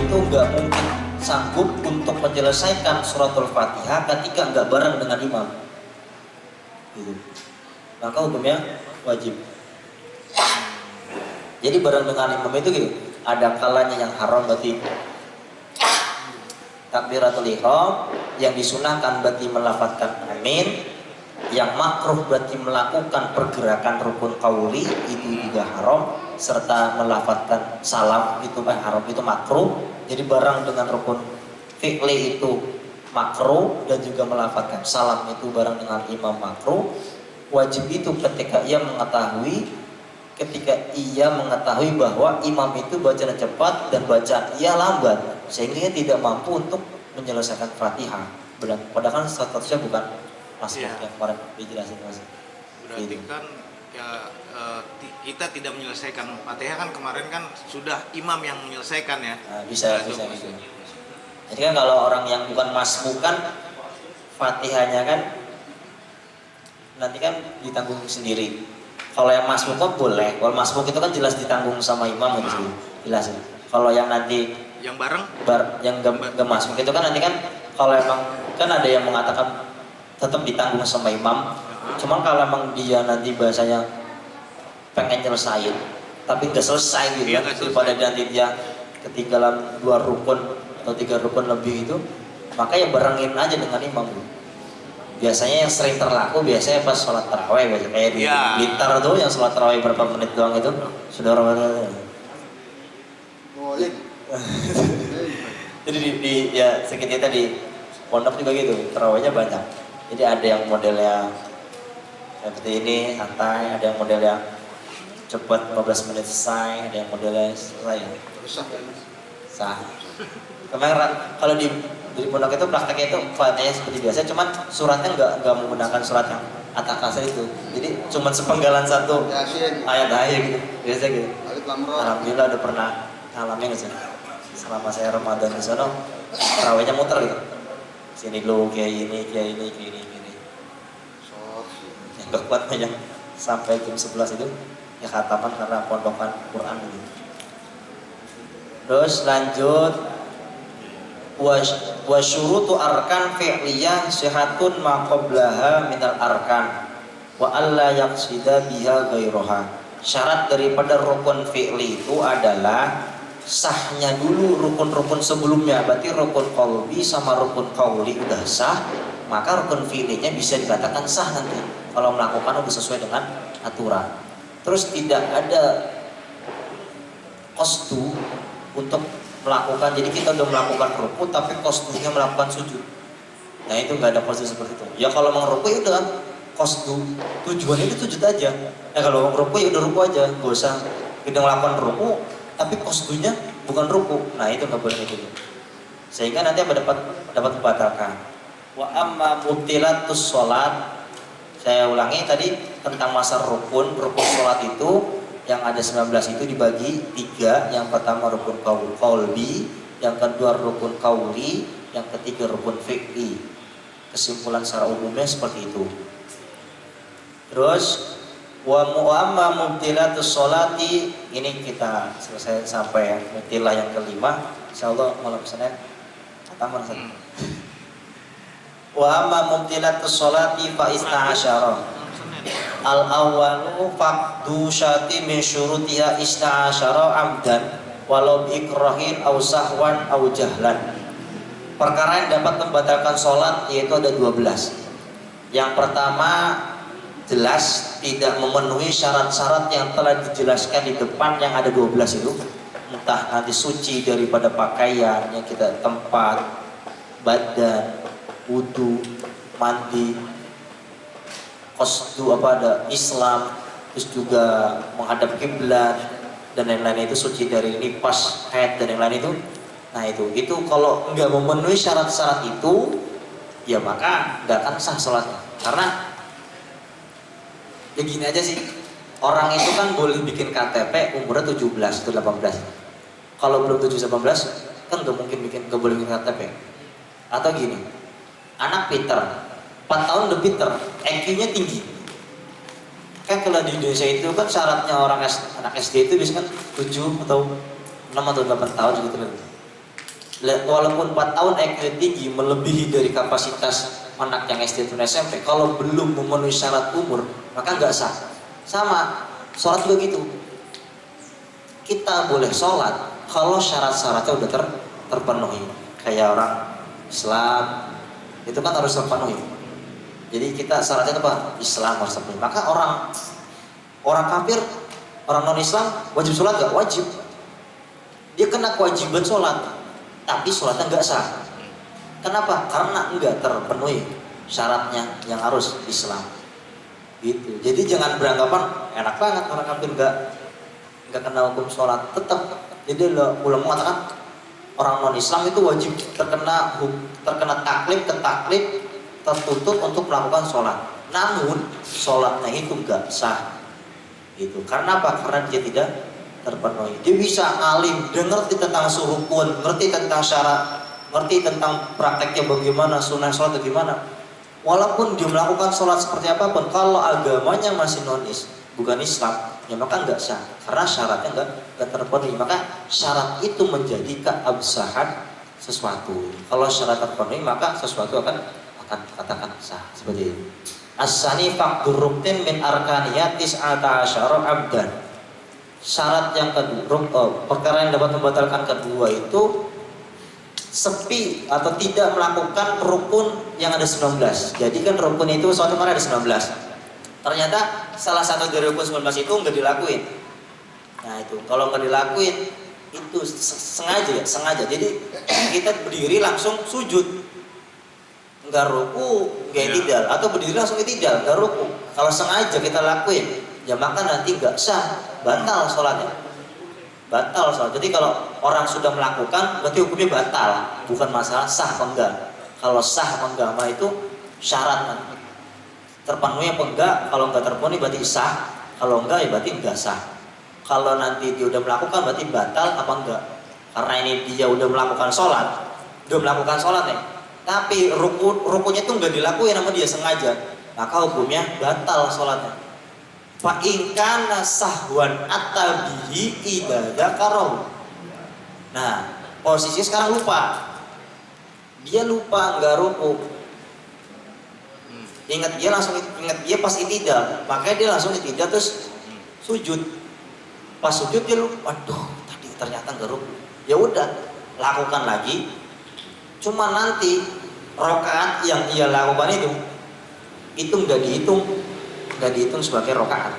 itu nggak mungkin sanggup untuk menyelesaikan suratul Fatihah ketika nggak bareng dengan imam. Gitu. Maka hukumnya wajib. Jadi bareng dengan imam itu gitu. Ada kalanya yang haram berarti takbiratul ihram, yang disunahkan berarti melafadzkan amin, yang makruh berarti melakukan pergerakan rukun qauli itu juga haram, serta melafadzkan salam itu kan haram, itu makruh. Jadi barang dengan rukun fi'li itu makruh, dan juga melafadzkan salam itu barang dengan imam makruh. Wajib itu ketika ia mengetahui bahwa imam itu bacaan cepat dan bacaan ia lambat, sehingga ia tidak mampu untuk menyelesaikan Fatihah. Padahal kan statusnya bukan masuk yang kemarin dijelasin Mas. Berarti kan ya, kita tidak menyelesaikan Fatihah kan kemarin kan sudah imam yang menyelesaikan ya. Nah, bisa gitu. Jadi kan kalau orang yang bukan masbuk kan Fatihahnya kan nanti kan ditanggung sendiri. Kalau yang masbuk kan boleh. Kalau masbuk itu kan jelas ditanggung sama imam gitu sih. Jelas ya. Kalau yang nanti yang bareng yang gak masbuk itu kan nanti kan kalau emang kan ada yang mengatakan tetap ditanggung sama imam. Cuman kalau emang dia nanti bahasanya pengen nyelesain tapi gak selesai gitu kan, daripada nanti dia ketinggalan 2 rukun atau 3 rukun lebih itu, maka ya barengin aja dengan imam gitu. Biasanya yang sering terlaku biasanya pas sholat tarawih, kayak di Blitar tuh yang sholat tarawih berapa menit doang itu sudah orang jadi ya sekitar tadi pondok juga gitu, tarawihnya banyak. Jadi ada yang modelnya seperti ini santai, ada yang modelnya cepat 15 menit selesai, ada yang modelnya selesai sah. Kemarin kalau di pondok itu prakteknya itu Fatihah seperti biasa, cuman suratnya nggak menggunakan surat yang atas itu. Jadi cuman sepenggalan satu ayat aja gitu, biasa gitu. Alhamdulillah udah pernah ngalamin gitu. Selama saya Ramadan di sana, tarawihnya muter gitu. Sini dulu kayak ini. Yang gak kuat yang sampai jam 11 itu ya khataman karena pondokan Quran gitu. Terus lanjut wa syurutu arkan fi'liyah sihatun ma qablaha minal arkan wa alla yaqsida biha ghairoha. Syarat daripada rukun fi'li itu adalah sahnya dulu rukun-rukun sebelumnya. Berarti rukun qalbi sama rukun qauli udah sah, maka rukun fi'linya bisa dikatakan sah nanti kalau melakukan udah sesuai dengan aturan. Terus tidak ada qasdu untuk melakukan, jadi kita udah melakukan ruku tapi qasdunya melakukan sujud. Nah itu nggak ada qasdu seperti itu. Ya kalau mau ruku ya udah qasdu, tujuannya itu sujud aja. Ya kalau mau ruku ya udah ruku aja, nggak usah kita melakukan ruku tapi qasdunya bukan ruku. Nah itu nggak boleh gitu. Sehingga nanti dapat membatalkan. Wa amma mubtilatus sholat, saya ulangi tadi tentang masa rukun sholat itu yang ada 19 itu dibagi 3. Yang pertama rukun qaulbi, yang kedua rukun qauli, yang ketiga rukun fi'li. Kesimpulan secara umumnya seperti itu. Terus wa mu'amma mubtilatus sholati, ini kita selesai sampai mubtilah yang kelima. Insyaallah malam Senin taman Senin. Wa amma mubtilatus sholati fa isna asyara. Al awwalu faqdu syati min syurutiha isna asyara amdan walau ikrahin aw sahwan aw jahlan. Perkara yang dapat membatalkan sholat yaitu ada 12. Yang pertama jelas tidak memenuhi syarat-syarat yang telah dijelaskan di depan yang ada 12 itu. Entah nanti suci daripada pakaian yang kita tempat, badan, wudu, mandi, qasdu ada Islam, terus juga menghadap kiblat dan lain-lain itu suci dari nifas, haid dan yang lain itu. Nah itu kalau nggak memenuhi syarat-syarat itu, ya maka nggak akan sah sholatnya. Karena ya gini aja sih, orang itu kan boleh bikin KTP umurnya 17 atau 18. Kalau belum 17-18 kan nggak mungkin nggak boleh bikin KTP. Atau gini, anak pinter 4 tahun udah pinter, IQ-nya tinggi. Kan kalau di Indonesia itu kan syaratnya anak SD itu biasanya kan 7 atau 6 atau 8 tahun gitu. Walaupun 4 tahun IQ tinggi melebihi dari kapasitas anak yang SD dan SMP, kalau belum memenuhi syarat umur maka nggak sah. Sama sholat juga gitu, kita boleh sholat kalau syarat-syaratnya udah terpenuhi. Kayak orang Islam itu kan harus terpenuhi, jadi kita syaratnya itu apa? Islam harus terpenuhi. Maka orang kafir, orang non Islam wajib sholat nggak? Wajib, dia kena kewajiban sholat, tapi sholatnya nggak sah. Kenapa? Karena nggak terpenuhi syaratnya yang harus Islam. Gitu. Jadi jangan beranggapan enak banget orang kafir nggak kena hukum sholat. Tetap. Jadi ulama mengatakan orang non Islam itu wajib terkena taklif tertuntut untuk melakukan sholat. Namun sholatnya itu nggak sah. Gitu. Karena apa? Karena dia tidak terpenuhi. Dia bisa alim, dia ngerti tentang rukun, ngerti tentang syarat, ngerti tentang prakteknya bagaimana, sunnah sholat bagaimana. Walaupun dia melakukan sholat seperti apapun, kalau agamanya masih bukan Islam, ya maka nggak sah. Karena syaratnya nggak terpenuhi. Maka syarat itu menjadi keabsahan sesuatu. Kalau syarat terpenuhi, maka sesuatu akan katakan sah. Seperti itu. As-sani faqdur ruknin min arkaniyat tis'ata asyara abdan. Syarat yang kedua, perkara yang dapat membatalkan kedua itu sepi atau tidak melakukan rukun yang ada 19. Jadi kan rukun itu suatu mana ada 19. Ternyata salah satu dari rukun 19 itu nggak dilakuin. Nah itu, kalau nggak dilakuin itu sengaja. Jadi kita berdiri langsung sujud, nggak ruku, nggak itidal, atau berdiri langsung itidal, nggak ruku. Kalau sengaja kita lakuin, ya maka nanti nggak sah, batal sholatnya. Batal sholat. Jadi kalau orang sudah melakukan, berarti hukumnya batal, bukan masalah sah apa enggak. Kalau sah apa enggak, mah itu syarat nanti. Terpenuhi apa enggak? Kalau enggak terpenuhi berarti sah, kalau enggak ya berarti enggak sah. Kalau nanti dia udah melakukan berarti batal apa enggak? Karena ini dia udah melakukan sholat nih. Tapi rukunnya itu enggak dilakuin sama dia sengaja, maka hukumnya batal sholatnya. Fa in kana sahwan atabihi ibadah karau. Nah, posisi sekarang lupa. Dia lupa enggak ruku. Ingat dia pas itidal, makanya dia langsung itidal terus sujud. Pas sujud dia lupa, aduh tadi ternyata enggak ruku. Ya udah, lakukan lagi. Cuma nanti rakaat yang ia lakukan itu enggak dihitung sebagai rakaat.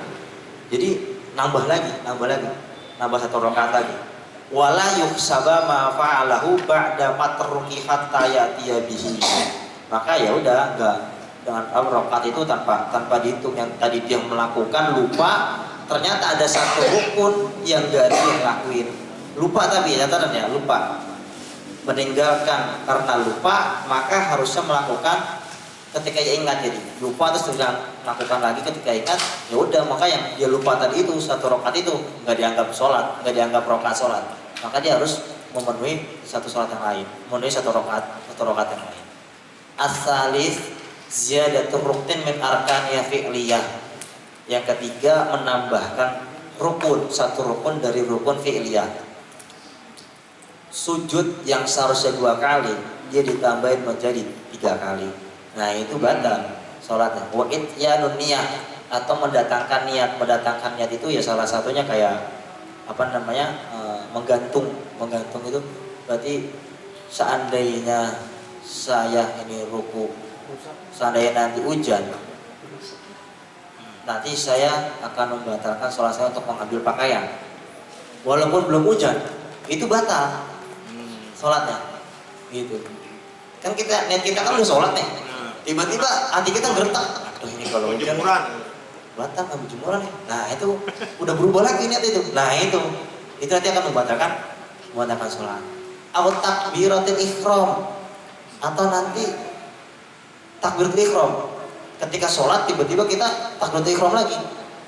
Jadi nambah satu rakaat lagi. Wala yuhsaba ma fa'alahu ba'da matruki hatta yatiya bihi. Maka ya udah enggak dengan rakaat itu tanpa dihitung. Yang tadi dia melakukan lupa, ternyata ada satu rukun yang enggak dia lakuin. Lupa tapi catatan ya, lupa. Meninggalkan karena lupa, maka harusnya melakukan ketika dia ingat. Jadi lupa terus sudah melakukan lagi ketika ingat, ya udah, maka yang dia lupa tadi itu satu rakaat itu nggak dianggap sholat, nggak dianggap rakaat sholat, maka dia harus memenuhi satu sholat yang lain, memenuhi satu rakaat yang lain. As-salis ziyadatur ruknin min arkaniyah fi'liyah. Yang ketiga, menambahkan satu rukun dari rukun fi'liyah. Sujud yang seharusnya 2 kali, dia ditambahin menjadi 3 kali. Nah itu batal sholatnya. Wa ityanun niyah, atau mendatangkan niat itu ya salah satunya kayak menggantung itu berarti seandainya saya ini ruku, seandainya nanti hujan, nanti saya akan membatalkan sholat saya untuk mengambil pakaian walaupun belum hujan, itu batal sholatnya. Gitu kan, niat kita kan udah sholat nih, tiba-tiba hati kita gertak, aduh ini kalau hujan batal ngambil jemuran nih. Nah itu udah berubah lagi niat itu. Nah itu nanti akan membatalkan sholat. Atau takbiratul ihram, atau nanti takbiratul ihram ketika sholat tiba-tiba kita takbiratul ihram lagi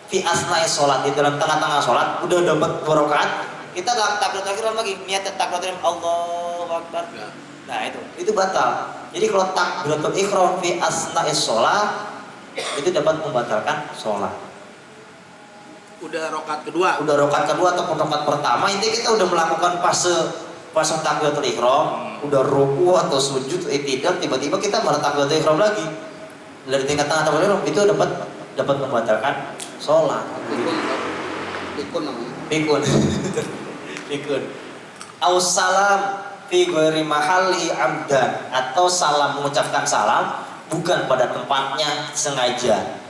fi asna'i sholat, di dalam tengah-tengah sholat udah dapat 2 rakaat kita takbiratul ihram lagi, niat takbiratul ihram Allahu Akbar. Nah itu batal. Jadi kalau takbiratul ihram fi asna'i sholat itu dapat membatalkan sholat. Udah rakaat kedua ataupun rakaat pertama, intinya kita udah melakukan fase pas takbiratul ihram udah ruku atau sujud tidak, tiba-tiba kita malah takbiratul ihram lagi dari tingkat tengah takbiratul ihram, itu dapat membatalkan sholat. Pikun namanya. Pikun. Pikun. Aus salam fi ghairi mahalli amdan, atau salam, mengucapkan salam bukan pada tempatnya sengaja.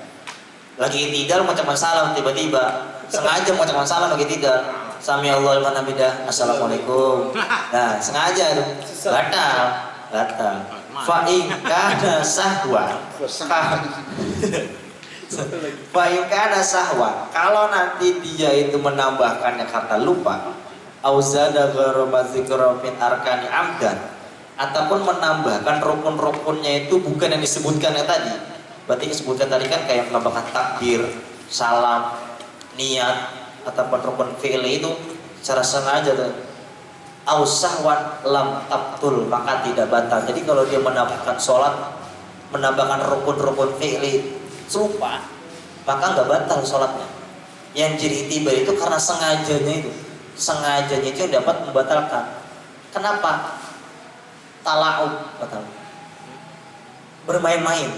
Lagi tidak mengucapkan salam, tiba-tiba sengaja mengucapkan salam lagi tidak. Sami Allah liman hamidah, assalamualaikum. Nah, sengaja itu batal. Fa in kana sahwa. Fa in kana sahwa, kalau nanti dia itu menambahkannya karena lupa, auzada ghairu madzikra min arkani amdan, ataupun menambahkan rukun-rukunnya itu bukan yang disebutkan tadi. Berarti disebutkan tadi kan kayak menambahkan takbir, salam, niat, ataupun rukun fi'li itu secara sengaja tuh. Ausahwan lam tabtul, maka tidak batal. Jadi kalau dia menambahkan sholat, menambahkan rukun-rukun fi'li serupa, maka nggak batal sholatnya. Yang jadi tiba itu karena sengajanya itu yang dapat membatalkan. Kenapa? Tala'ub batal, bermain-main.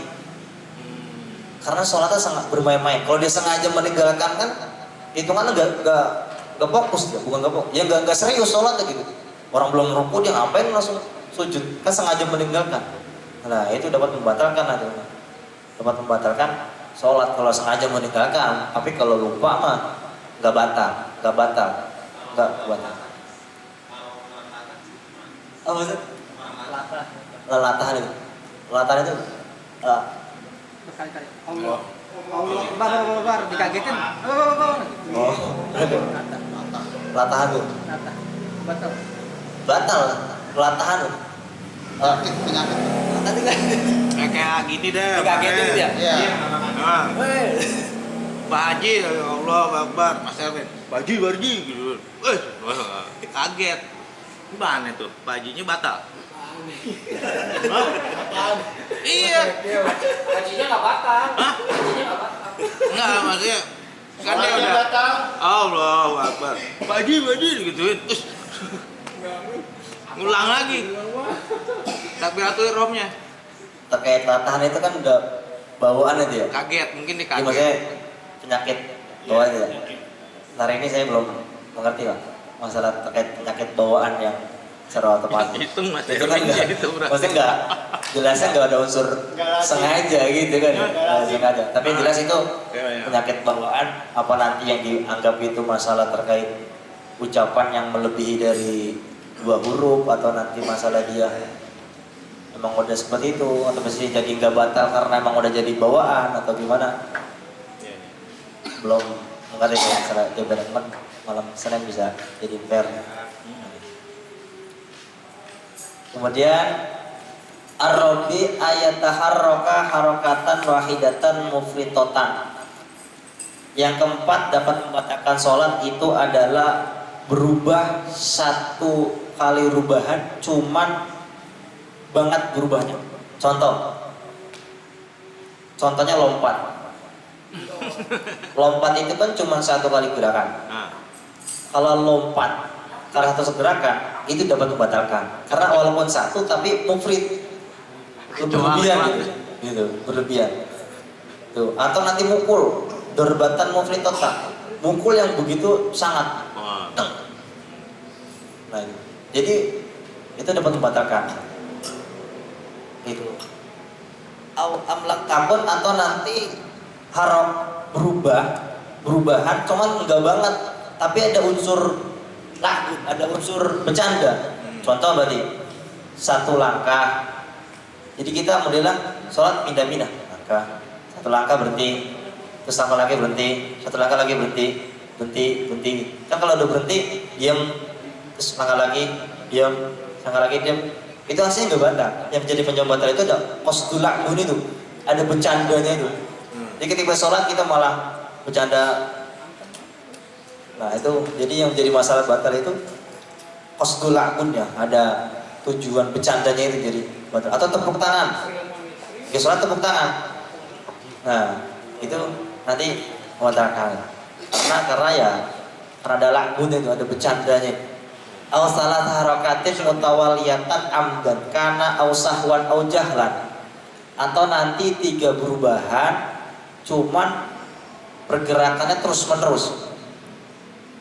Karena sholatnya sangat bermain-main. Kalau dia sengaja meninggalkan kan hitungannya nggak fokus dia, bukan nggak fokus, ya nggak serius sholatnya gitu. Orang belum ruku dia ngapain langsung sujud, kan sengaja meninggalkan. Nah itu dapat membatalkan sholat kalau sengaja meninggalkan. Tapi kalau lupa mah nggak batal. Apa sih? Lelatahan itu Berkali-kali. Allah Akbar, dikagetin. oh latahan tuh batal latahan tuh. Penyakit. Kayak gini deh. Dikagetin gitu ya? Iya. Nah, Pak Haji, ya Allah Akbar, Mas Erwin, Pak Haji gitu. Kaget. Gimana tuh? Pak Hajinya batal. Hah? Iya. Hajinya nggak batal. Hah? Hajinya nggak batal. Enggak, maksudnya kan dia udah Allahu Akbar. Pak Haji gituin. Terus ngulang lagi. Takbiratul ihramnya. Terkait latahan itu kan udah bawaan itu ya. Kaget, mungkin dia Ini kaget. maksudnya penyakit bawaan ya. Hari ini saya belum mengerti Pak masalah terkait penyakit bawaan yang secara otomatis. Itu Mas Itu kan Erwin, enggak, itu berarti. maksudnya enggak, jelasnya enggak ada unsur sengaja gitu kan. Sengaja. Tapi yang jelas itu Iya. penyakit bawaan, apa nanti yang dianggap itu masalah terkait ucapan yang melebihi dari 2 huruf, atau nanti masalah dia emang udah seperti itu, atau mesti jadi nggak batal karena emang udah jadi bawaan atau gimana, belum mengerti ya. Masalah jawaban malam Senin bisa jadi fair. Kemudian ar-rabi ayataharraka harakatan wahidatan mufritotan. Yang keempat dapat membatalkan sholat itu adalah berubah satu kali rubahan, cuman banget berubahnya. Contohnya lompat. Lompat itu kan cuma satu kali gerakan. Nah, Kalau lompat karena satu gerakan itu dapat membatalkan. Karena walaupun satu tapi mufrid, berlebihan gitu, berlebihan. Tuh, atau nanti mukul, dorbatan mufridatan, mukul yang begitu sangat. Nah, jadi itu dapat membatalkan. Itu. Amlak kabun, atau nanti harap berubahan, cuman enggak banget, tapi ada unsur lagu, ada unsur bercanda. Contoh berarti satu langkah. Jadi kita modelnya sholat pindah-pindah, langkah, satu langkah berhenti, terus langkah lagi berhenti, satu langkah lagi berhenti. Kan kalau udah berhenti, diam, terus langkah lagi, diam, langkah lagi, diam. Itu hasilnya nggak batal. Yang jadi penyebab batal itu ada qasdul la'bun itu, ada bercandanya itu. Jadi ketika sholat kita malah bercanda. Nah itu, jadi yang jadi masalah batal itu qasdul la'bun ya, ada tujuan bercandanya itu jadi batal. Atau tepuk tangan, ya sholat tepuk tangan. Nah itu nanti membatalkan. Karena ya, karena ada la'bun itu, ada bercandanya. Aw salat harakatin mutawaliyatan amdan kana aw sahwan aw jahlan. Atau nanti 3 perubahan cuman pergerakannya terus menerus.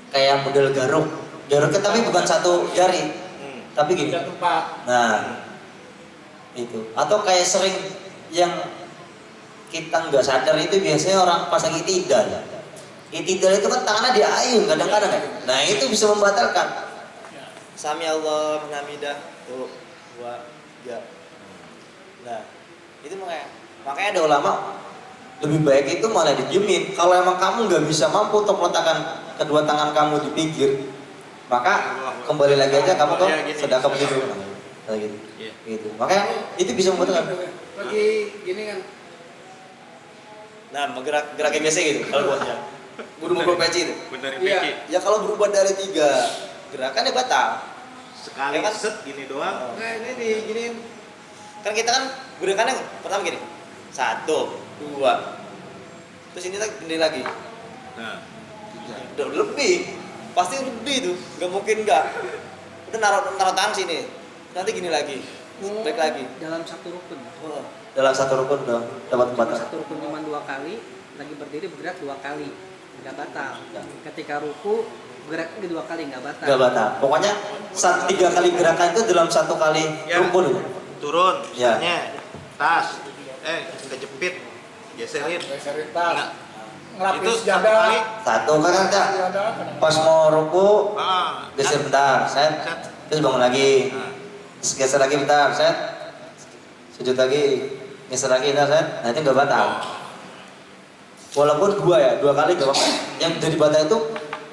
Kayak model garuk. Garuknya tapi bukan satu jari. Tapi gini. Nah, itu. Atau kayak sering yang kita nggak sadar itu biasanya orang pas lagi tidal. Tidal itu kan tangannya diayun kadang-kadang kan. Nah, itu bisa membatalkan. Sami Allah menamidah tuh 2 3. Nah, itu makanya ada ulama lebih baik itu malah didiemin. Kalau emang kamu nggak bisa mampu untuk meletakkan kedua tangan kamu di pinggir, maka kembali lagi aja kamu ke sedekah begitu. Nah, gitu. Gitu. Makanya itu bisa membatalkan. Lagi gini kan. Nah, gerak biasa gitu kalau buatnya. Kudu mau peci itu. Benerin Iya. peci. Ya kalau berubah dari 3 gerakan ya batal. Sekali Ya kan? set gini doang. Nah ini diginiin. Kan kita kan gerakannya pertama gini. 1, 2. Terus ini lagi. Nah, Udah lebih. Pasti lebih tuh. Gak mungkin enggak. Udah naruh tangan sini. Nanti gini lagi. Balik lagi. Dalam satu rukun. Dalam satu rukun udah dapat Cuma batal. satu rukun cuma 2 kali, lagi berdiri bergerak 2 kali, nggak batal. Ya. Ketika ruku bergerak lagi 2 kali nggak batal. Enggak batal. Pokoknya 3 kali gerakan itu dalam 1 kali Ya. rukun. turun, Ya. misalnya tas, kejepit, geserin. Nah, itu satu kali. Satu kan ada. Pas mau ruku geser bentar, set. Terus bangun lagi. Terus geser lagi bentar, set. Sujud lagi, geser lagi bentar, set. Nah itu nggak batal. Walaupun 2 kali gak apa-apa. Yang jadi batal itu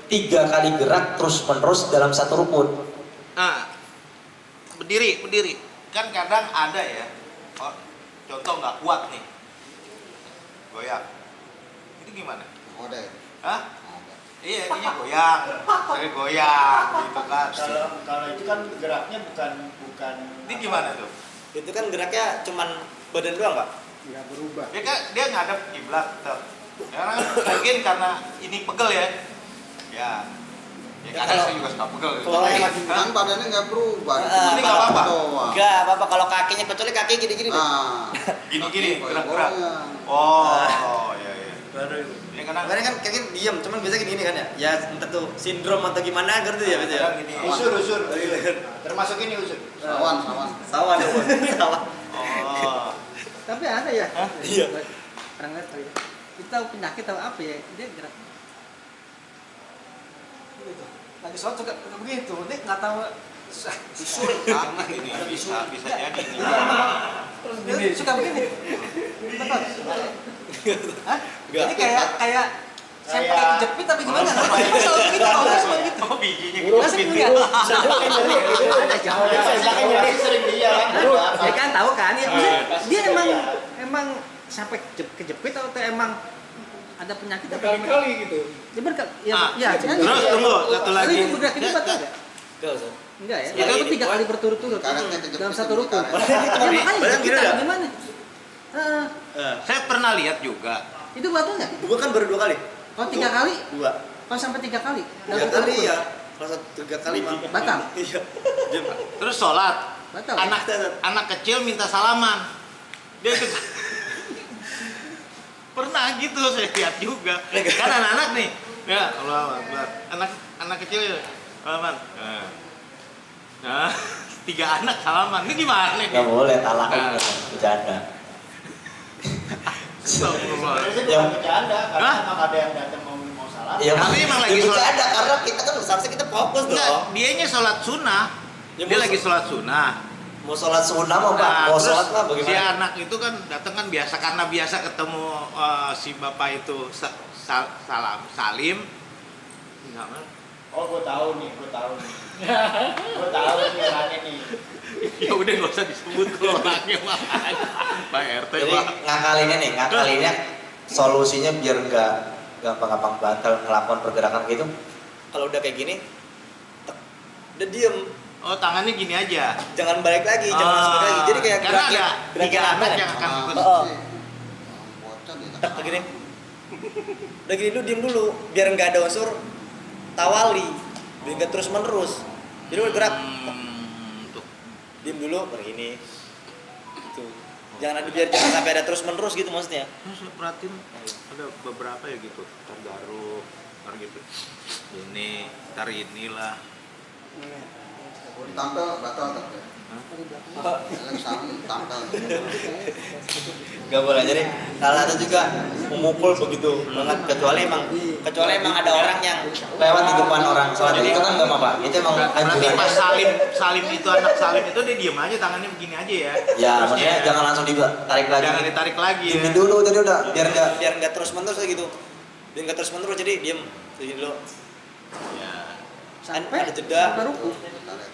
3 kali gerak terus menerus dalam satu rukun. Nah, berdiri. Kan kadang ada ya, contoh nggak kuat nih, goyang. Itu gimana? Ada. Hah? Iya, ininya goyang, saya goyang, gitu kan. Kalau itu kan geraknya bukan Ini gimana tuh? Itu kan geraknya cuman badan doang, Pak. Nggak berubah. Dia ngadep kiblat, tuh. Ya, kan mungkin karena ini pegel ya. Ya kadang saya juga suka pegel. kalau yang Hah? Kan badannya nggak berubah. Ini nggak apa-apa. Enggak apa-apa kalau kakinya, kecuali kaki gini-gini deh. Nah, Gini, gerak-gerak. goyang. Oh, iya. Ya kadang Makanya kan kaki diam, cuman biasa gini kan ya. Ya entah tuh sindrom atau gimana gitu ya biasa ya. kadang gini. usur. Termasuk ini usur. Sawan. Sawan ya, Bu. Sawan. Oh. Tapi ada ya. Hah? Iya. Orang lihat kali ya. Kita tahu penyakit tahu apa ya? Dia gerak. Gitu. Lagi sholat juga begitu. Dia nggak tahu. Usur tangan ini bisa jadi ini. Dia suka begini. Betul. Hah? Enggak. Jadi kayak saya pakai kejepit tapi gimana? Selalu begitu, kalau selalu begitu. Oh, bijinya Masa gitu. enggak? Ada jauh. Belakangnya sering dia kan. Ya kan tahu kan? Ya, dia emang sampai kejepit atau emang ada penyakit apa Kali gitu. Dia berkali. Ah, Ya. terus tunggu, satu lagi. Itu bergerak itu batal enggak? Enggak usah. Enggak ya? Sekali Itu ini. 3 kali berturut-turut dalam dalam Iya, satu rukun. Ya Berarti makanya gini dah. gimana? Heeh. Saya pernah lihat juga. Itu batal enggak? Gua kan baru 2 kali. Kalau 3 kali, 2. kalau sampai 3 kali. 3 satu kali rukun. ya. Kalau 3 kali mah Batal. Iya. Terus sholat, Batal. anak kecil minta salaman. Dia ikut. Pernah gitu saya lihat juga. Kan anak-anak nih. Ya, Allah Akbar. Anak kecil ya. Salaman. Nah, 3 anak salaman. Ini gimana nih? Enggak boleh talak Nah. bercanda. Astagfirullah. Biasanya Ya. bukan bercanda karena Hah? emang ada yang datang mau salah. Iya, Tapi emang lagi sholat. bercanda karena kita kan seharusnya kita fokus Enggak, dong. dianya sholat sunnah. Ya, Dia mau lagi sholat sunnah. Mau sholat sunnah mau Pak, Nah, mau terus sholat mah si bagaimana? anak itu kan datang kan biasa karena biasa ketemu si bapak itu salim. Enggak, Man. Oh, gue tahu nih. Gue tahu nih orangnya nih. Ya udah nggak usah disebut kalau orangnya mah. Pak RT Jadi Pak. ngakalinnya solusinya biar nggak gampang-gampang batal ngelakukan pergerakan gitu. Kalau udah kayak gini, udah diem, Oh tangannya gini aja. jangan balik lagi, jangan masuk lagi. Jadi kayak karena ada gerakin 3 anak apa yang akan ikut. Oh, Bocah dia. tak begini. Udah gini dulu, diem dulu, biar nggak ada unsur tawali, biar nggak terus menerus. Jadi bergerak. Untuk Diam dulu begini. Gitu. Jangan sampai ada terus menerus gitu maksudnya. saya perhatiin ada beberapa ya gitu, ntar garuk, ntar gitu, ini, ntar inilah. Tampil batal tak? Tampil. Gak boleh. Jadi salah satu juga memukul begitu banget, kecuali emang ada orang yang lewat di depan orang sholat, itu kan nggak apa-apa. Itu emang Berarti anjurannya. pas Salim itu anak Salim itu dia diem aja, tangannya begini aja ya. Ya, Terusnya maksudnya jangan langsung ditarik lagi. jangan ditarik lagi ya. Diemin dulu tadi udah, biar Nggak terus menerus gitu. Biar nggak terus menerus jadi diam dulu. Ya. Sampai Ada jeda. sampai ruku.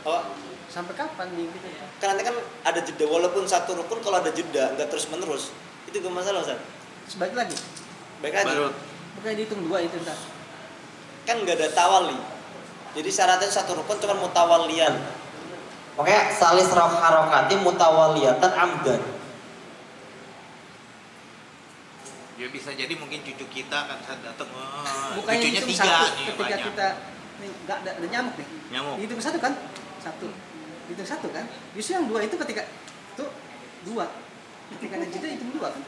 Oh, Sampai kapan nih gitu? kan nanti kan ada jeda walaupun satu rukun kalau ada jeda nggak terus menerus itu gak masalah Ustaz. Sebalik lagi. Baik lagi. Baru Bukan dihitung 2 itu ntar. Kan nggak ada tawali. Jadi syaratnya satu rukun cuma mutawalian. Oke, salis harokati mutawaliyatan amdan. ya bisa jadi mungkin cucu kita kan saat datang, Bukannya cucunya hitung 3 satu nih ketika banyak. kita nih nggak ada nyamuk nih. Nyamuk. Dihitung 1 kan? 1. Dihitung 1 kan? Justru yang 2 itu ketika itu 2. Ketika ada jeda hitung 2 kan?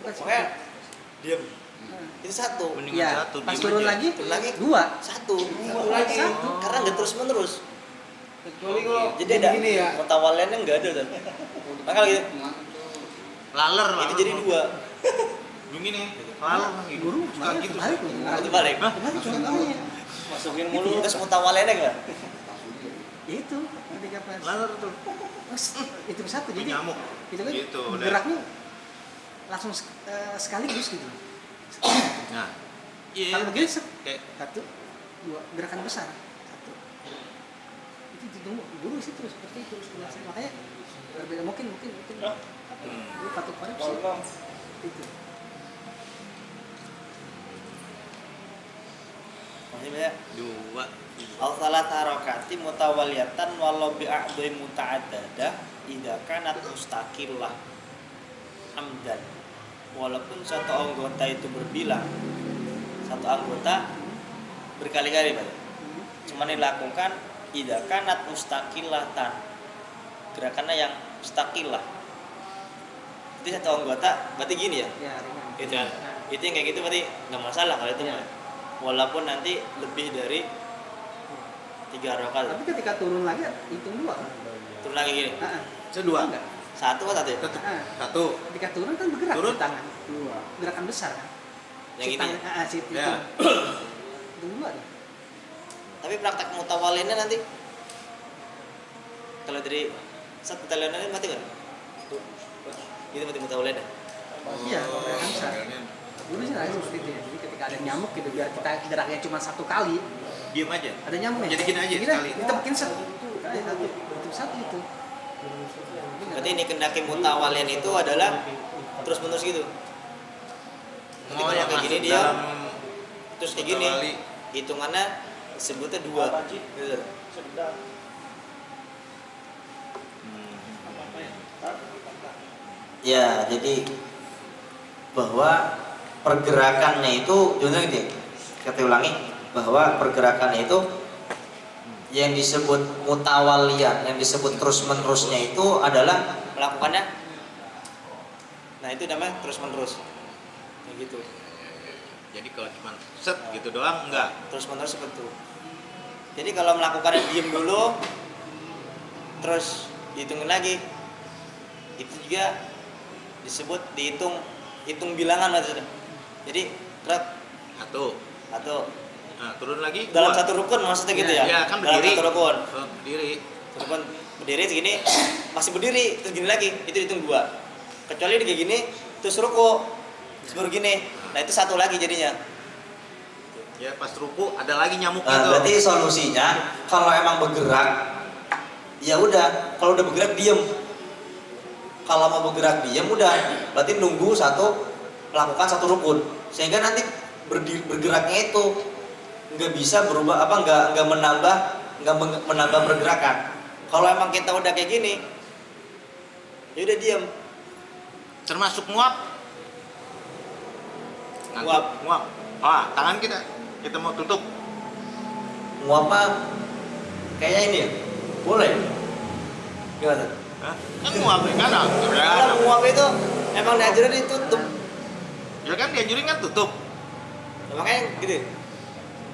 Bukan Pokoknya diam. Nah. Itu satu. Mendingan Iya, satu, pas diem turun aja. lagi Turun lagi. 2. Satu lagi. Satu. Karena nggak terus menerus. Kecuali kalau Jadi ada gini ya. mutawaliannya nggak ada Ustaz. Maka gitu. Laler Itu jadi 2. begini laler gitu. Guru Suka kemarin gitu. kebalik loh. Itu balik. Hah? Kemarin contohnya. Masukin mulu. Terus mutawaliannya nggak? Ya itu ketika pas Laler tuh pas hitung 1 jadi nyamuk itu kan gitu udah. geraknya langsung sekaligus gitu. Nah iya Kalau begini kayak 1, 2 gerakan besar 1. Itu ditunggu guru sih terus seperti itu makanya berbeda mungkin itu patut koreksi itu. Maksudnya 2 al-salat harakati mutawaliyatan walau bi'a'dhi muta'addadah idza kanat mustaqillah amdan. Walaupun satu anggota itu berbilang, satu anggota berkali-kali Pak. Cuma dilakukan idza kanat mustaqillatan. Gerakannya yang mustaqillah. Jadi satu anggota berarti gini ya. Ya ringan. Itu kan. Itu yang kayak gitu berarti nggak masalah kalau itu Ya. mah. Walaupun nanti lebih dari 3 rakaat. Tapi ketika turun lagi hitung 2 kan? Turun lagi gini. Heeh. Kedua. Enggak. Satu atau satu ya? Tetep. Heeh. Satu Ketika turun kan bergerak Turun. di tangan. Gerakan besar kan. Yang ini. Si itu. Ya. Hitung 2 deh. Tapi praktek mutawalinnya nanti kalau dari saat mutawalinnya mati kan? Itu mati mutawalinnya. Iya, kalau gerakan besar. modelnya Dulu sih ada seperti itu ya. Jadi ketika ada nyamuk gitu biar kita geraknya cuma 1 kali, diem aja. ada nyamuk nih. Jadi gini aja sekali. Kita bikin 1. Kali 1. Itu 1 itu. Berarti ini kendaki mutawalin itu adalah terus menerus gitu. Nanti kalau yang kayak gini masuk dia dalam terus kayak gini mutawali. hitungannya sebutnya 2 gitu. Ya, jadi bahwa pergerakannya itu, contohnya gitu ya, kita ulangi, bahwa pergerakannya itu yang disebut mutawalian, yang disebut terus menerusnya itu adalah Melakukannya nah itu namanya terus menerus kayak gitu. Jadi kalau cuma set gitu doang enggak. Terus menerus seperti itu. Jadi kalau melakukannya diem dulu terus dihitungin lagi itu juga disebut hitung bilangan maksudnya. Jadi truk Satu. atau Nah, turun lagi. dalam 2. satu rukun maksudnya gitu ya? Ya kan Dalam berdiri. satu rukun. Berdiri. Satu rukun berdiri segini masih berdiri terus gini lagi itu hitung 2. Kecuali dia kayak gini terus ruku terus baru gini. Nah itu satu lagi jadinya. Ya pas ruku ada lagi nyamuk nah, gitu. berarti solusinya kalau emang bergerak, ya udah, kalau udah bergerak diem. Kalau mau bergerak diem udah, berarti nunggu melakukan satu rukun, sehingga nanti bergeraknya itu nggak bisa berubah nggak menambah pergerakan. Kalau emang kita udah kayak gini ya udah diem. Termasuk nguap. Nguap. Nguap. Tangan kita mau tutup. Nguap mah Kayak ini ya? Boleh? Gimana? Hah? Kan nguap nih kan? Kalau nguap itu emang diajarin ditutup. Ya kan dianjurin kan tutup. Nah, makanya gitu.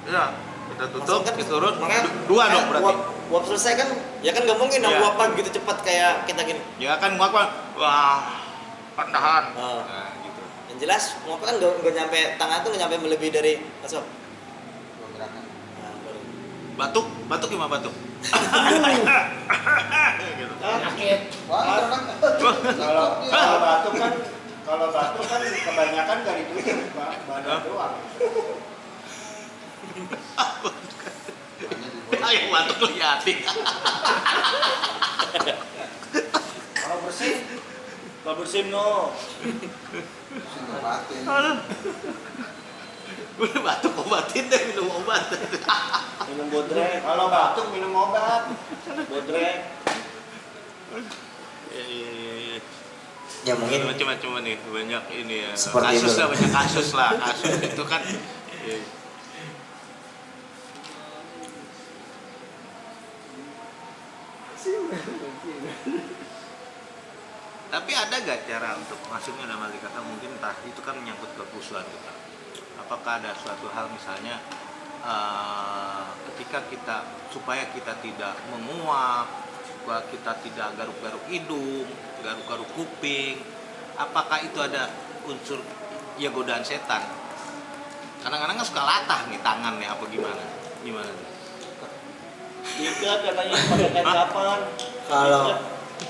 Ya, kita tutup, Langsung kan kita turun. makanya Dua dong berarti. Uap selesai kan, ya kan nggak mungkin dong Iya. uapan gitu cepat kayak kita gini. Ya kan nguap kan? Wah, pandahan. Oh. Nah, gitu. Yang jelas nguap kan nggak nyampe tangan tuh nggak nyampe melebihi dari masuk. Nah, baru. Batuk gimana batuk? Gitu. Sakit. Kalau batuk kan kebanyakan dari tubuh, badan doang. Ayo batuk liatin. Kalau bersin no. Aduh. Gue batuk obatin deh, minum obat. Minum bodrek. Kalau batuk minum obat. Bodrek. Iya. Ya mungkin Macam-macam nih, banyak ini ya. Seperti Kasus itu. lah, banyak kasus lah. Kasus itu kan. Iya. Tapi ada gak cara untuk masuknya dalam arti kata mungkin entah itu kan menyangkut kekhusuan kita. Apakah ada suatu hal misalnya ketika kita supaya kita tidak menguap, supaya kita tidak garuk-garuk hidung, garuk-garuk kuping, apakah itu ada unsur ya godaan setan? Kadang-kadang kan suka latah nih tangan nih apa gimana? Gimana? Ikat katanya pakai kain kapan? kalau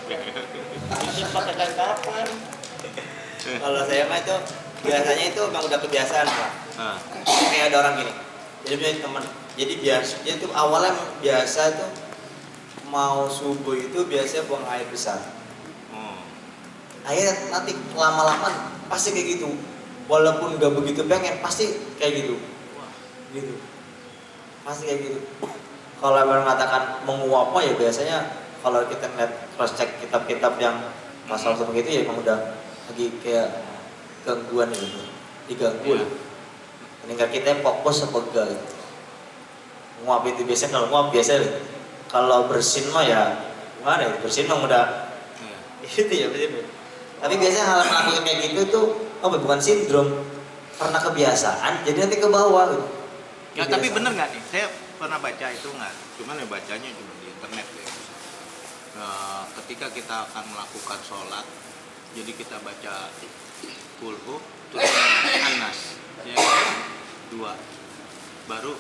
Ikat pakai kain kapan? Kalau saya mah itu biasanya itu emang udah kebiasaan Pak. Nah, Kayak ada orang gini. Jadi punya teman. Jadi biasa dia tuh awalnya biasa tuh mau subuh itu biasanya buang air besar. oh. Akhirnya nanti lama-lama pasti kayak gitu. Walaupun nggak begitu pengen pasti kayak gitu. Gitu. Pasti kayak gitu. Kalau memang mengatakan menguap ya biasanya kalau kita ngeliat cross check kitab-kitab yang masalah seperti itu ya emang udah lagi kayak gangguan gitu. Diganggu Iya. lah. Meninggal kita fokus apa enggak gitu. Nguap itu biasanya kalau nguap biasa kalau bersin mah ya gimana ya bersin mah udah Iya. itu ya bersin. Tapi biasanya hal melakukan kayak gitu itu bukan sindrom karena kebiasaan jadi nanti ke bawah gitu. Ya tapi Kebiasaan. bener nggak nih? Saya pernah baca itu nggak? Cuman ya bacanya cuma di internet ya. Ketika kita akan melakukan sholat, jadi kita baca kulhu, terus anas, ya kan? Dua, baru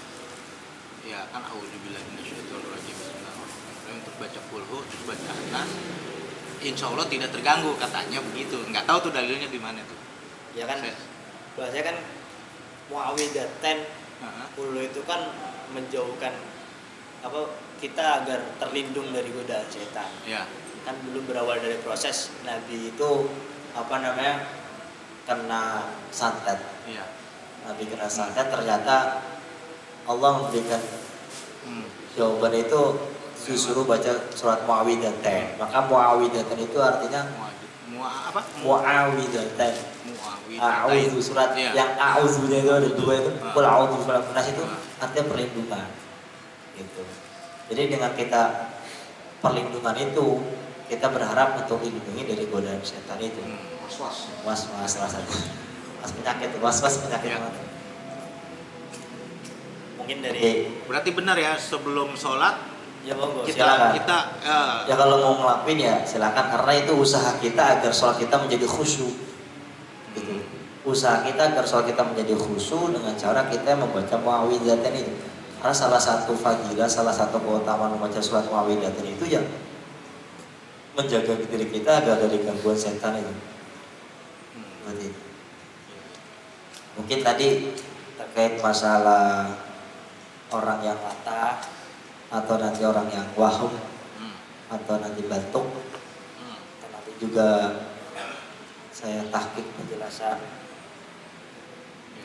ya kan auzubillahi minasyaitonirrajim. Bismillahirrahmanirrahim. Untuk baca kulhu, terus baca anas, insya Allah tidak terganggu katanya begitu. Nggak tahu tuh dalilnya di mana tuh. Ya kan Saya- bahasanya kan muawidatan Heeh. ulu itu kan menjauhkan kita agar terlindung dari godaan setan. Ya, Kan dulu berawal dari proses Nabi itu kena santet. iya. Nabi kena santet ternyata Allah memberikan Hmm. jawaban itu disuruh baca surat Muawwidzatain. Maka Muawwidzatain itu artinya Apa? Muawwidzatain. Muawwidzatain. A'udzu surat Iya. yang a'udzunya itu ada dua itu. Ah. Qul a'udzu birabbil nas itu Ah. artinya perlindungan. Gitu. Jadi dengan kita perlindungan itu kita berharap untuk dilindungi dari godaan setan itu. Was salah satu. Was penyakit Ya. banget. Mungkin dari Berarti benar ya sebelum sholat ya monggo kita silakan. kita Ya kalau mau ngelakuin ya silakan karena itu usaha kita agar sholat kita menjadi khusyuk. Gitu. Usaha kita agar sholat kita menjadi khusyuk dengan cara kita membaca muawwidzatain itu. Karena salah satu fadilah, salah satu keutamaan membaca surat muawwidzatain itu ya menjaga diri kita agar dari gangguan setan itu. Seperti itu. Mungkin tadi terkait masalah orang yang latah atau nanti orang yang wahum atau nanti batuk atau nanti juga saya tahqiq penjelasan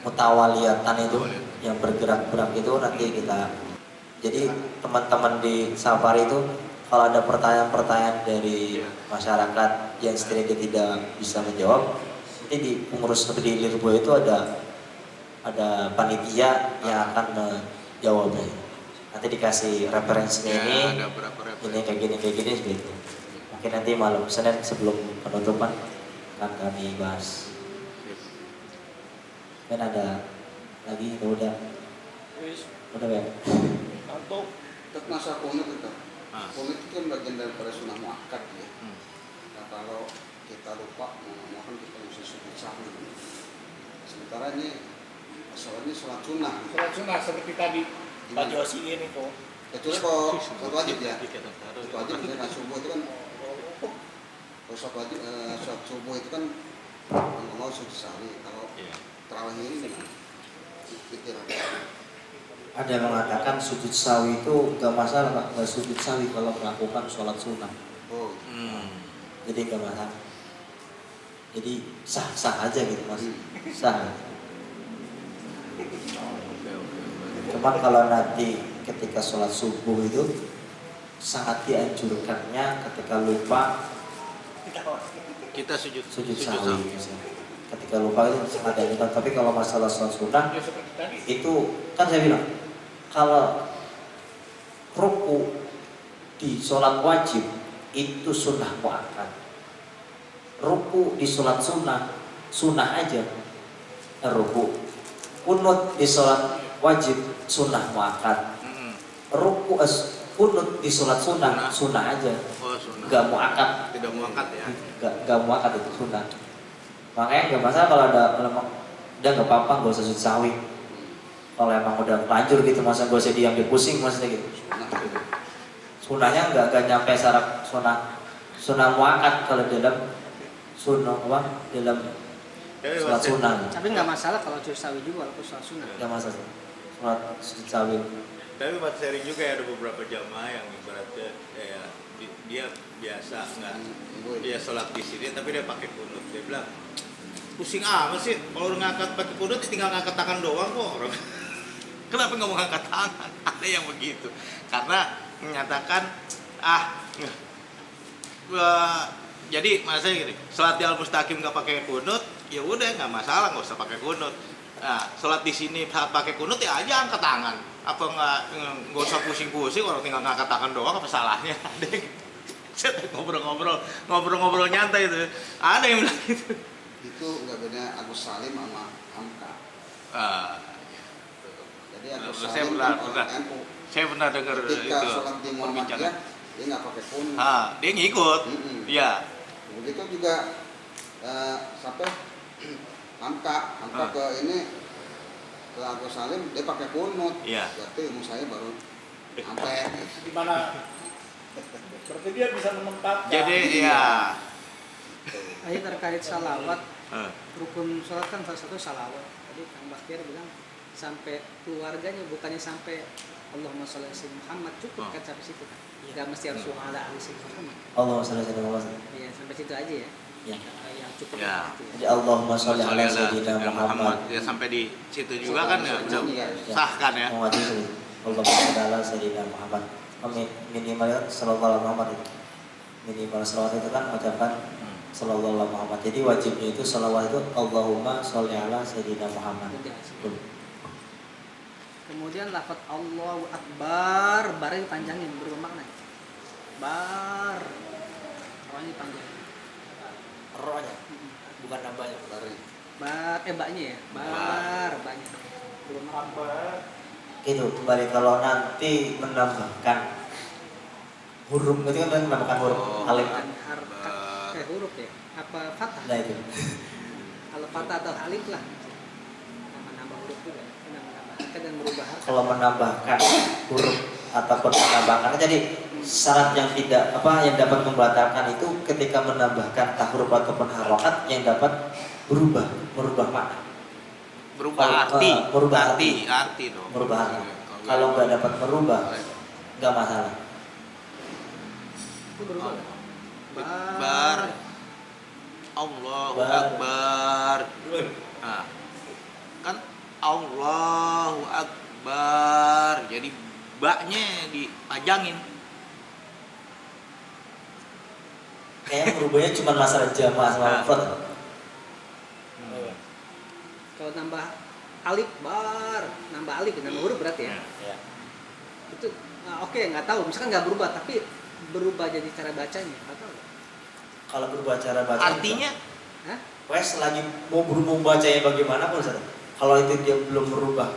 mutawaliyatan itu yang bergerak-gerak itu nanti kita jadi teman-teman di Safari itu kalau ada pertanyaan-pertanyaan dari masyarakat yang setidaknya tidak bisa menjawab nanti di pengurus di Lirbo itu ada panitia yang akan menjawabnya nanti dikasih referensinya Ya, ini ada berapa ini kayak gini seperti itu. Mungkin nanti malam Senin sebelum penutupan akan kami bahas. Kan ada lagi udah ya. Untuk masa kunut itu, Ah. kunut itu kan bagian daripada sunnah muakkad ya. Hmm. Nah, kalau kita lupa mau kan kita mesti sujud sahwi. Sementara ini masalahnya sholat sunnah. Sholat sunnah seperti tadi Pak Gimana? Josi ini kok. Kecuali kalau sholat wajib ya. Dikit, taruh. Sholat wajib misalnya subuh itu kan kalau sholat wajib sholat subuh itu kan mau sujud sahwi. Kalau Iya. tarawih ini gimana? Pikir Ada yang mengatakan sujud sawi itu gak masalah Pak, gak sujud sawi kalau melakukan sholat sunnah. oh Jadi gak masalah. Jadi sah aja gitu mas, sah. Cuman kalau nanti ketika sholat subuh itu sangat dianjurkannya ketika lupa Kita sujud sujud sawi. sahwi. Ketika lupa itu sangat dianjurkan. Tapi kalau masalah sholat sunnah Ya seperti tadi. itu kan saya bilang kalau ruku di sholat wajib itu sunnah muakkad. Ruku di sholat sunnah aja. Ruku kunut di sholat wajib sunnah muakkad. Mm-mm. Ruku kunut di sholat sunnah aja. Oh, sunnah. Gak muakkad, Tidak mau angkat ya. gak muakkad itu sunnah. Makanya gak masalah kalau udah gak apa-apa gak usah sujud sawi. Kalau emang udah lanjur gitu masa gue diam dia pusing maksudnya gitu. Sunahnya nggak nyampe syarat sunah muakkad kalau dalam sunnah apa dalam sholat sunnah Tapi nggak masalah kalau sujud sawi juga walaupun sholat sunnah. nggak masalah sholat sujud sawi. Tapi buat sharing juga ya, ada beberapa jamaah yang ibaratnya dia biasa nggak dia sholat di sini tapi dia pakai kunut. Dia bilang pusing amat sih kalau ngangkat pakai kunut tinggal ngangkat tangan doang kok orang. Kenapa nggak mau ngangkat tangan? Ada yang begitu karena menyatakan jadi maksudnya gini, sholat di al-mustaqim nggak pakai kunut ya udah nggak masalah, nggak usah pakai kunut. Nah, sholat di sini saat pakai kunut ya aja angkat tangan. Apa nggak usah pusing-pusing, orang tinggal ngangkat tangan doang, apa salahnya? Ada yang ngobrol nyantai itu. Ada yang bilang gitu. itu nggak beda Agus Salim sama Hamka. Jadi Agus Saya Salim pernah- kan pernah. orang NU. Saya pernah dengar Ketika itu sholat di Muhammadiyah dia nggak pakai kunut. dia ngikut. Mm-mm. Iya. Begitu juga sampai Hamka ke ini ke Agus Salim dia pakai kunut. Iya. Berarti ilmu saya baru sampai. Di mana? Berarti dia bisa menempatkan. Jadi ya. Ini terkait salawat, Eh, rukun sholat kan salah satu salawat. Tadi Kang Baktiar bilang sampai keluarganya, bukannya sampai Allahumma sholli ala sayyidina Muhammad, cukup Oh. kan sampai situ kan. Gak mesti harus ala ali sayyidina Muhammad. Allahumma sholli ala sayyidina Muhammad. Iya, sampai situ aja ya. Ya. Yang cukup Ya. itu ya. Jadi Allahumma sholli ala sayyidina Muhammad. Ya sampai di situ juga kan ya, Iya. sah kan ya. Muhammad itu Allahumma sholli ala sayyidina Muhammad. Minimal sallallahu alaihi Muhammad itu. Minimal salawat itu kan ucapan sallallahu alaihi Muhammad. Jadi wajibnya itu salawat itu Allahumma sholli ala sayyidina Muhammad. Udah. Kemudian lafaz Allahu Akbar, bar ini panjangin, berubah makna. Bar. Awalnya panjang. Rohnya bukan nambahnya. Lari. Bar, baknya ya. Bar, baknya. Berubah makna. Itu kembali kalau nanti menambahkan huruf itu kan menambahkan huruf Oh. alif. Bukan harkat, huruf ya. Apa fathah? Nah itu. Kalau fathah atau alif lah. Nambah huruf juga. Nambah harkat dan berubah harkat. Kalau menambahkan huruf ataupun menambahkan jadi syarat yang tidak yang dapat membatalkan itu ketika menambahkan huruf ataupun harokat yang dapat merubah makna. Berubah Kalau, arti. merubah arti dong. merubah arti. Kalau nggak dapat merubah nggak masalah. Itu berubah. Akbar. Allahu Bar. Akbar. Nah, kan Allahu Akbar. Jadi baknya dipajangin. Kayaknya merubahnya cuma masalah jamaah sama mufrad. Kalau nambah alif bar, nambah alif, nambah huruf berarti ya. Ya. Itu oke, nggak tahu. Misalkan nggak berubah, tapi berubah jadi cara bacanya, nggak tahu. Kalau berubah cara baca Artinya Hah? Wes lagi mau berumum bacanya bagaimana pun Ustaz. Kalau itu dia belum berubah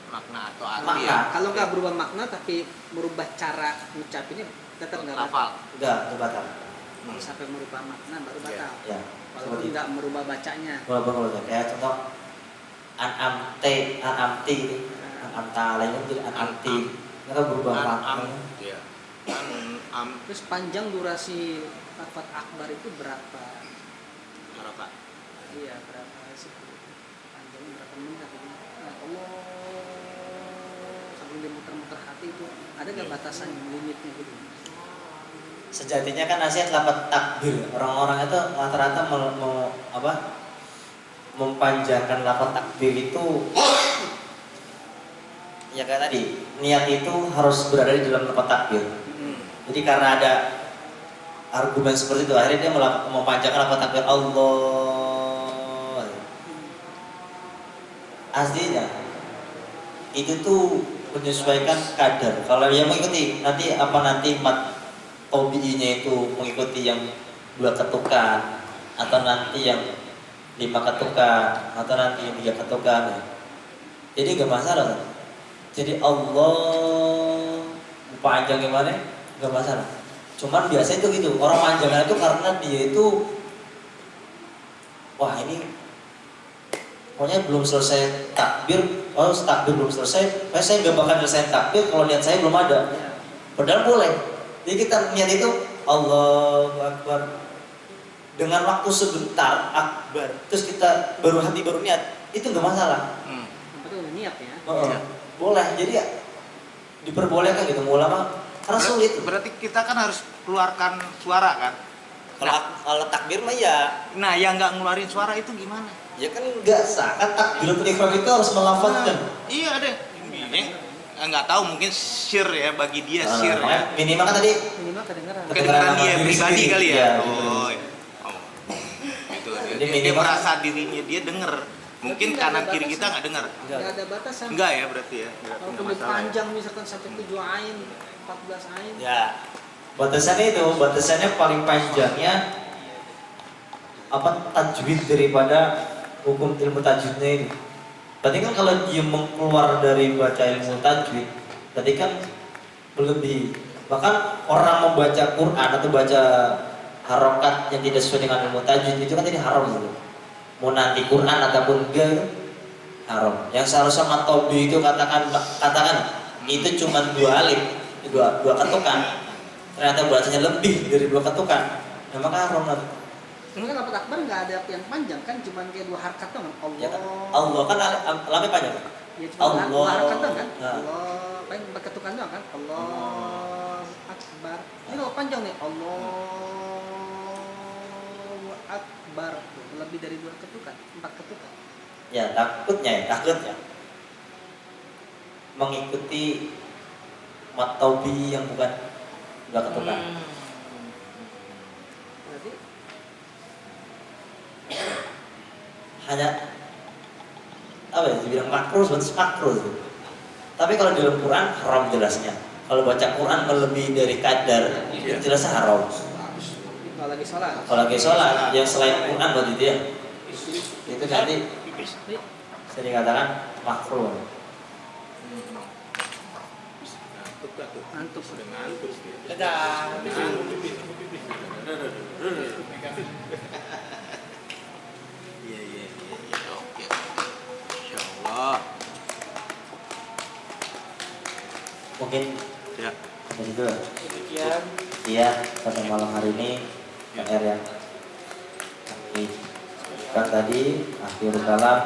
makna atau arti Makna. ya. Kalau nggak berubah makna, tapi merubah cara ngucapinnya, tetap nggak batal. Lafal. enggak batal. Sampai merubah makna baru Iya. batal. Ya. Walaupun Seperti itu. nggak merubah bacanya. Walaupun kalau kayak contoh anamti gitu. Anamta lainnya jadi anamti. Mereka berubah makna. Ya. Terus panjang durasi lafaz akbar itu berapa? Berapa? Iya, berapa sih? Panjangnya berapa menit? Nah, Allah sambil dia muter-muter hati itu ada nggak batasan limitnya gitu? Sejatinya kan nasihat lafaz takbir. Orang-orang itu rata-rata mempanjangkan lafaz takbir itu ya kayak tadi, niat itu harus berada di dalam lafaz takbir. Jadi karena ada argumen seperti itu, akhirnya dia memanjangkan lafaz takbir Allah. Aslinya itu tuh menyesuaikan kadar. Kalau yang mengikuti nanti mat OBI-nya itu mengikuti yang 2 ketukan atau nanti yang 5 ketukan atau nanti yang 3 ketukan. Jadi gak masalah. Jadi Allah panjang gimana? Gak masalah. Cuman biasanya itu gitu. Orang panjangnya itu karena dia itu wah ini pokoknya belum selesai takbir. Oh takbir belum selesai. Saya gak bakal selesai takbir kalau niat saya belum ada. Padahal boleh. Jadi kita niat itu Allahu Akbar dengan waktu sebentar akbar. Terus kita baru niat. Itu gak masalah. Itu udah niat ya. Boleh. Jadi ya diperbolehkan gitu ulama. Karena sulit. Berarti kita kan harus keluarkan suara kan? Kalau takbir mah ya, Nah, yang nggak ngeluarin suara itu gimana? ya kan Enggak sah. Kan takbiratul ihram itu harus melafazkan. Iya deh. Nggak tahu mungkin sir ya bagi dia sir ya. Makanya minimal kan tadi Minimal kedengaran. Kedengeran dia diri pribadi sendiri. kali ya. Iya, Oh. Itu Jadi dia minimal- merasa dirinya dia denger. Mungkin Tapi nggak kanan ada kiri batasan. kita nggak dengar. Nggak ada batasan. Enggak ya berarti ya. Berarti Kalau nggak udah masalah. panjang misalkan sampai 7 ain, 14 ain. ya batasannya paling panjangnya tajwid daripada hukum ilmu tajwidnya itu. Berarti kan kalau dia keluar dari baca ilmu tajwid, berarti kan melebihi. Bahkan orang membaca Quran atau baca harokat yang tidak sesuai dengan ilmu tajwid itu kan jadi haram gitu. Mau nanti Quran ataupun enggak haram. Yang seharusnya matobi itu katakan itu cuma 2 alif, dua ketukan. Ternyata bacanya lebih dari 2 ketukan. Nah, maka haram lah. Ini kan lafaz akbar nggak ada yang panjang kan, cuma kayak 2 harakat doang. Allah. Ya kan? Allah kan lamnya panjang. Ya cuma 2 Allah. harakat doang kan. Nah. Allah, paling 4 ketukan doang kan. Allah akbar. Ini kalau panjang nih, Allahu akbar. Tuh, lebih dari 2 ketukan, 4 ketukan. Ya takutnya mengikuti matobi yang bukan 2 ketukan. Berarti Hanya apa ya dibilang makruh sebatas makruh gitu. Tapi kalau di dalam Quran haram jelasnya. Kalau baca Quran melebihi dari kadar itu jelasnya haram. kalau lagi sholat. Kalau lagi sholat yang selain Quran berarti dia itu nanti bisa dikatakan makruh. Ngantuk. dadah. Iya. Oke. Insyaallah. Mungkin Ya. dari itu. Demikian. Iya, pada malam hari ini PR yang kami kan tadi akhir kalam.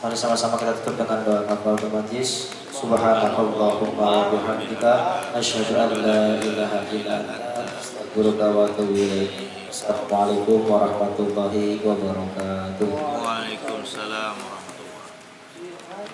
Mari sama-sama kita tutup dengan doa kafaratul majlis. Subhanakallahumma wa bihamdika asyhadu an la ilaha illa anta astaghfiruka wa atubu ilaik. Assalamualaikum warahmatullahi wabarakatuh. Waalaikumsalam warahmatullahi